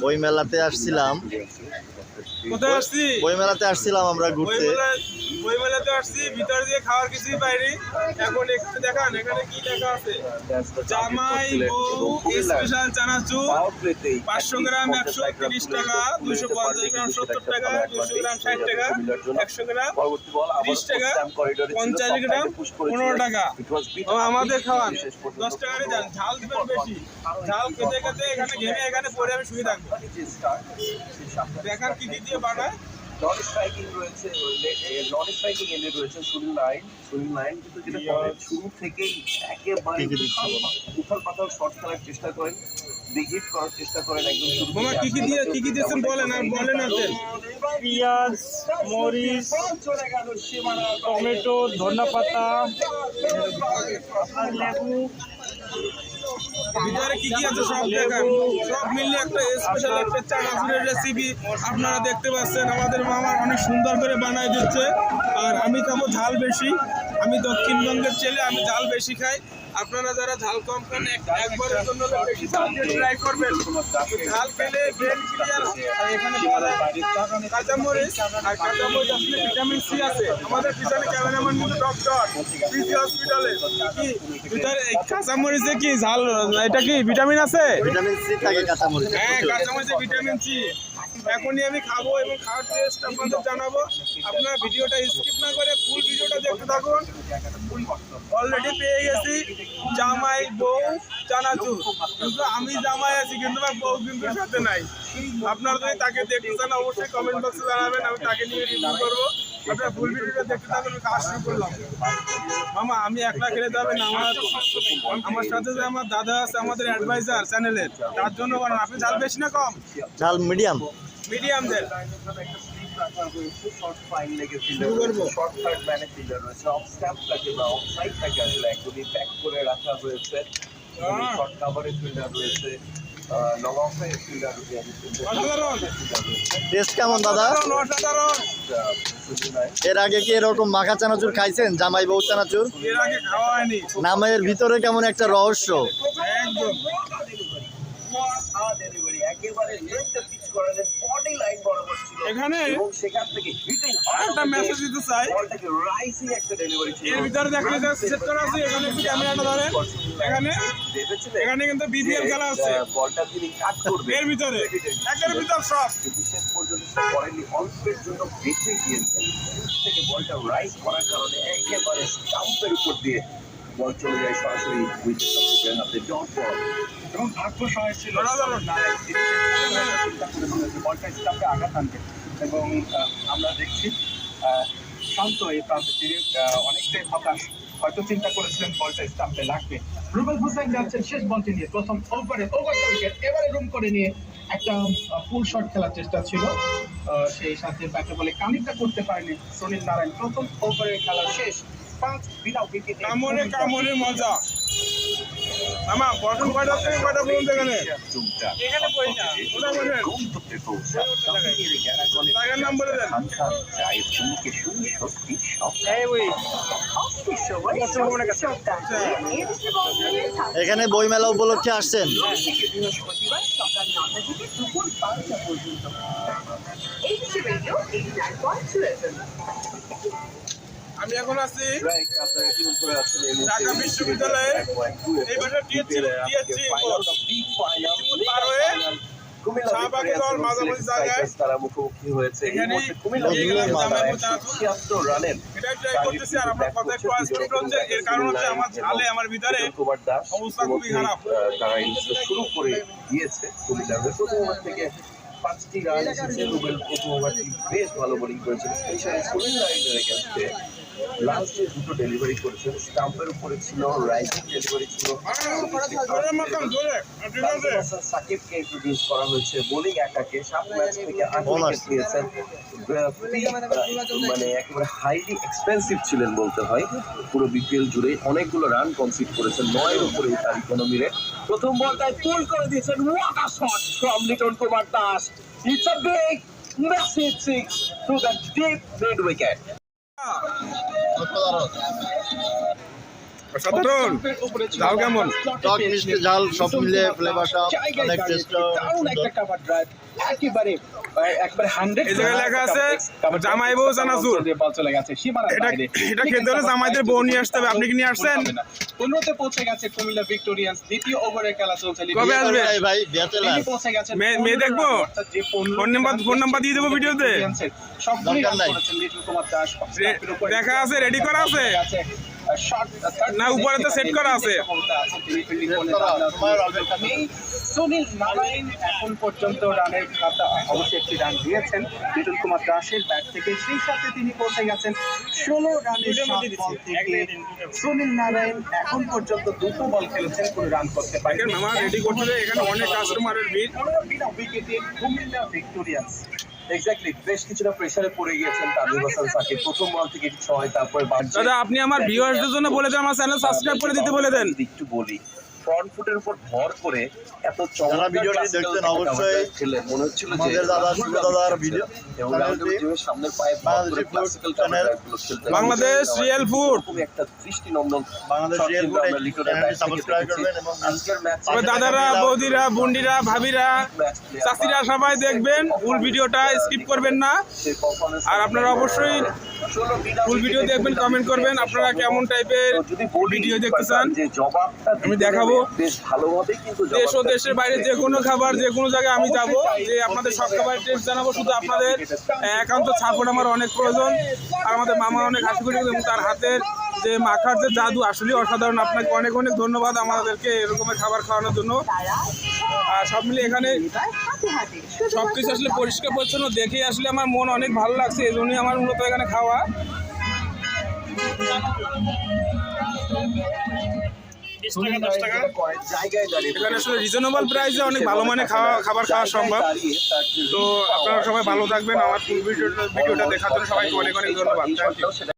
বইমেলাতে আসছিলাম। বইমেলাতে আসছিলাম আমরা ঘুরতে। বইমেলাতে আসছি, ভিতর দিয়ে খাওয়ার কিছুই পাইনি। এখন একটু দেখান এখানে কি লেখা আছে। জামাই বউ স্পেশাল চানাচুর 500 গ্রাম 130 টাকা, 250 গ্রাম 70 টাকা, 200 গ্রাম 60 টাকা, 100 গ্রাম 30 টাকা, 50 গ্রাম 15 টাকা। আমাদের খাওয়ান 10 টাকারই দেন। ঝাল দিবেন বেশি। ঝাল খেতে খেতে এখানে ঘেমে এখানে পরে আমি শুয়ে থাকবো। দেখার কি কি দিয়ে বানায়। নন স্ট্রাইকিং রয়েছে, নন স্ট্রাইকিং এন্ডে রয়েছে সুইং লাইন কিন্তু যেটা করে শুরু থেকেই একেবারে উথাল পাথাল শট খেলার চেষ্টা করেন, হিট করার চেষ্টা করেন একদম শুরু থেকে। কি কি দিয়েছেন বলেন আর বলেন আপনি। পেঁয়াজ, মরিচ, টমেটো, ধনেপাতা, লেবু, ভিতরে কি কি আছে সব দেখান। সব মিলিয়ে একটা স্পেশাল একটা চানাচুরের রেসিপি আপনারা দেখতে পাচ্ছেন। আমাদের মামা অনেক সুন্দর করে বানায় দিচ্ছে। আর আমি খাবো ঝাল বেশি। আমি দক্ষিণবঙ্গের ছেলে, আমি ঝাল বেশি খাই। আপনারা যারা ঝাল কম খান একবারের জন্য বেশি ঝাল দিয়ে ট্রাই করবেন। ঝাল খেলে ব্রেন ক্লিয়ার। আর এখানে কাঁচামরিচ, আর কাঁচামরিচ আসলে ভিটামিন সি আছে। আমাদের পিছনে ক্যামেরাম্যান কিন্তু ডক্টর পিজি হসপিটালে। কি ভিতরে কাঁচামরিচে কি ঝাল, এটা কি ভিটামিন আছে? ভিটামিন সি থাকে কাঁচামরিচে। হ্যাঁ, কাঁচামরিচে ভিটামিন সি। এখনই আমি খাবো এবং খাওয়ার টেস্ট আপনাদের জানাবো। আপনারা ভিডিওটা স্কিপ না করে ফুল ভিডিওটা দেখতে থাকুন। অলরেডি পেয়ে গেছি জামাই বউ চানাচুর, কিন্তু আমি জামাই আছি কিন্তু আমার বউ কিন্তু সাথে নাই। আপনারা যদি তাকে দেখতে চান অবশ্যই কমেন্ট বক্সে জানাবেন, আমি তাকে নিয়ে রিভিউ করবো। আপনারা ফুল ভিডিওটা দেখতে থাকুন। কাজ শুরু করলাম। মামা আমি একলা খেলে যাবে না, আমার সাথে যে আমার দাদা আছে আমাদের অ্যাডভাইজার চ্যানেলের, তার জন্য বানান। আপনি ঝাল বেশি না কম? ঝাল মিডিয়াম দেন। শর্ট ফাইন লেগে ফিল্ডার রয়েছে, শর্ট থার্ড ম্যানে ফিল্ডার রয়েছে, অফ স্ট্যাম্পটাকে বা অফ সাইডটাকে আসলে একদমই প্যাক করে রাখা হয়েছে। শর্ট কাভারের ফিল্ডার রয়েছে, লং অফের ফিল্ডার রয়েছে। টেস্ট কেমন দাদা? এর আগে কি এরকম মাখা চানাচুর খাইছেন? জামাই বউ চানাচুর এর আগে খাওয়া হয়নি। নামের ভিতরে কেমন একটা রহস্য। একদম এখানে সেখান থেকে একটা মেসেজ দিতে চাই। এর ভিতরে দেখেন সেট করা আছে। এখানে একটু ক্যামেরাটা ধরেন। এখানে কিন্তু বিপিএল খেলা আছে। বলটা তিনি কাট করবে এর ভিতরে একের ভিতর সব কিন্তু শেষ পর্যন্ত করেনি, অল্পের জন্য বেঁচে গিয়েছে। থেকে বলটা রাইজ করার কারণে একেবারে স্টাম্পের উপর দিয়ে বল চলে যায় সরাসরি উইকেটের হাতে। ডট বল এবং ভাগ্য সহায় ছিল বলটা স্টাম্পে আঘাত আনবে এবং আমরা দেখছি শান্ত এই প্রান্তে তিনি অনেকটাই হতাশ। হয়তো চিন্তা করেছিলেন বলটা স্টাম্পে লাগবে। রুবেল হোসেন যাচ্ছেন শেষ বলটি নিয়ে প্রথম ওভার দ্য উইকেট। এবারে রুম করে নিয়ে একটা ফুল শট খেলার চেষ্টা ছিল, সেই সাথে ব্যাটে বলে কানেক্টটা করতে পারেনি সুনীল নারায়ণ। প্রথম ওভারের খেলা শেষ, 5 বিনা উইকেটে। কামড়ে মজা। মামা প্রথম কয়টা থেকে কয়টা পর্যন্ত এখানে পড়ি না, ওটা বলেন টাকার নাম বলে দেন। এখানে বইমেলা উপলক্ষে আসছেন? আমি এখন আছি ঢাকা বিশ্ববিদ্যালয়ে। এই বছর তারা মুখোমুখি হয়েছে। আমার ভিতরে অবস্থা খুবই খারাপ। তারা শুরু করে দিয়েছে কুমিল্লার প্রথম ওভার থেকে 5টি রান এসেছে। রুবেল প্রথম ওভারটি বেশ ভালো বোলিং করেছেন, স্পেশালি সুনীল নারায়ণের এগেইনস্টে লাস্টে দুটো ডেলিভারি করেছেন। স্টাম্পের উপরে ছিল, রাইজিং ডেলিভারি ছিল। সাকিবকে ইন্ট্রোডিউস করা হয়েছে বোলিং অ্যাটাকে। 7 ম্যাচ থেকে 8 উইকেট নিয়েছেন। মানে একেবারে হাইলি এক্সপেন্সিভ ছিলেন বলতে হয়। পুরো বিপিএল জুড়ে অনেকগুলো রান কনসিড করেছেন, 9-এর উপরে তার ইকোনমি রেট। প্রথম বলটায় পুল করে দিয়েছেন। What a shot from Liton Kumar Das. It's a big massive six to the deep mid wicket. সাধারণ ঝাল কেমন? টক মিষ্টি ঝাল সব মিলে ফ্লেভারটা অনেক টেস্ট। দারুণ একটা কাভার ড্রাইভ, একেবারে একবারে 100। এই জায়গায় লেখা আছে জামাই বউ চানাচুর। বল চলে গেছে সীমানার বাইরে। এটা খেতে হলে জামাইদের বউ নিয়ে আসতে হবে। আপনি কি নিয়ে আসছেন? 15তে পৌঁছে গেছে কুমিল্লা ভিক্টোরিয়ান্স, দ্বিতীয় ওভারের খেলা চলছে। কবে আসবে? ভাই ব্যাচেলার তিনি পৌঁছে গেছেন। মেয়ে দেখবো? ফোন নাম্বার দিয়ে দেবো ভিডিওতে। সবগুলোই দরকার নাই। করেছেন লিটল কুমার দাস। দেখা আছে, রেডি করা আছে না? উপরে তো সেট করা আছে। সুনীল নারায়ণ এখন পর্যন্ত রানের খাতা অবশ্যই একটি রান দিয়েছেন লিটল কুমার দাসের ব্যাট থেকে, সেই সাথে তিনি পৌঁছে গেছেন 16 রানের 7 বল থেকে। সুনীল নারায়ণ এখন পর্যন্ত 2টো বল খেলেছেন, কোনো রান করতে পারেন। মামা রেডি করতে, এখানে অনেক কাস্টমারের ভিড়। বিনা উইকেটে কুমিল্লা ভিক্টোরিয়ান্স এক্স্যাক্টলি বেশ কিছুটা প্রেসারে পড়ে গিয়েছেন তানভীর হাসান সাকিব। প্রথম বল থেকে 6, তারপরে দাদা আপনি আমার ভিউয়ারদের জন্য বলে দেন, আমার চ্যানেল সাবস্ক্রাইব করে দিতে বলে দেন। একটু বলি, ফ্রন্ট ফুটের উপর ভর করে এত যারা ভিডিওটি দেখছেন অবশ্যই খেলে মনে হচ্ছিল যে আমাদের দাদা শুভ দাদার ভিডিও এবং রাউন্ডের সামনের পায়ে Bangladeshi food channel, Bangladesh real food, একটা দৃষ্টিনন্দন বাংলাদেশ রিয়েল ফুড চ্যানেলটি সাবস্ক্রাইব করবেন এবং আজকের ম্যাচ তবে দাদারা, বৌদিরা, বোনডিরা, ভাবিরা, চাচিরা সবাই দেখবেন, ফুল ভিডিওটা স্কিপ করবেন না। আর আপনারা অবশ্যই ফুল ভিডিও দেখবেন, কমেন্ট করবেন আপনারা কেমন টাইপের ভিডিও দেখতে চান, আমি দেখাবো। বেশ ভালোভাবে কিন্তু দেশ ও দেশের বাইরে যে কোনো খাবার, যে কোনো জায়গায় আমি যাব, যে আপনাদের সব খাবারের টেস্ট জানাবো। শুধু আপনাদের একান্ত সাপোর্ট আমার অনেক প্রয়োজন। আর আমাদের মামা অনেক হাসি খুশি এবং তার হাতের যে মাখার যে জাদু আসলে অসাধারণ। আপনাকে অনেক অনেক ধন্যবাদ আমাদেরকে এরকমের খাবার খাওয়ানোর জন্য। আর সব মিলে এখানে সব কিছু আসলে পরিষ্কার পরিচ্ছন্ন দেখে আসলে আমার মন অনেক ভালো লাগছে, এই জন্যই আমার মূলত এখানে খাওয়া। এখানে আসলে রিজনেবল প্রাইসে অনেক ভালো মানে খাবার খাওয়া সম্ভব। তো আপনারা সবাই ভালো থাকবেন। আমার ফুল ভিডিওটা দেখার জন্য সবাইকে অনেক অনেক ধন্যবাদ। Thank you.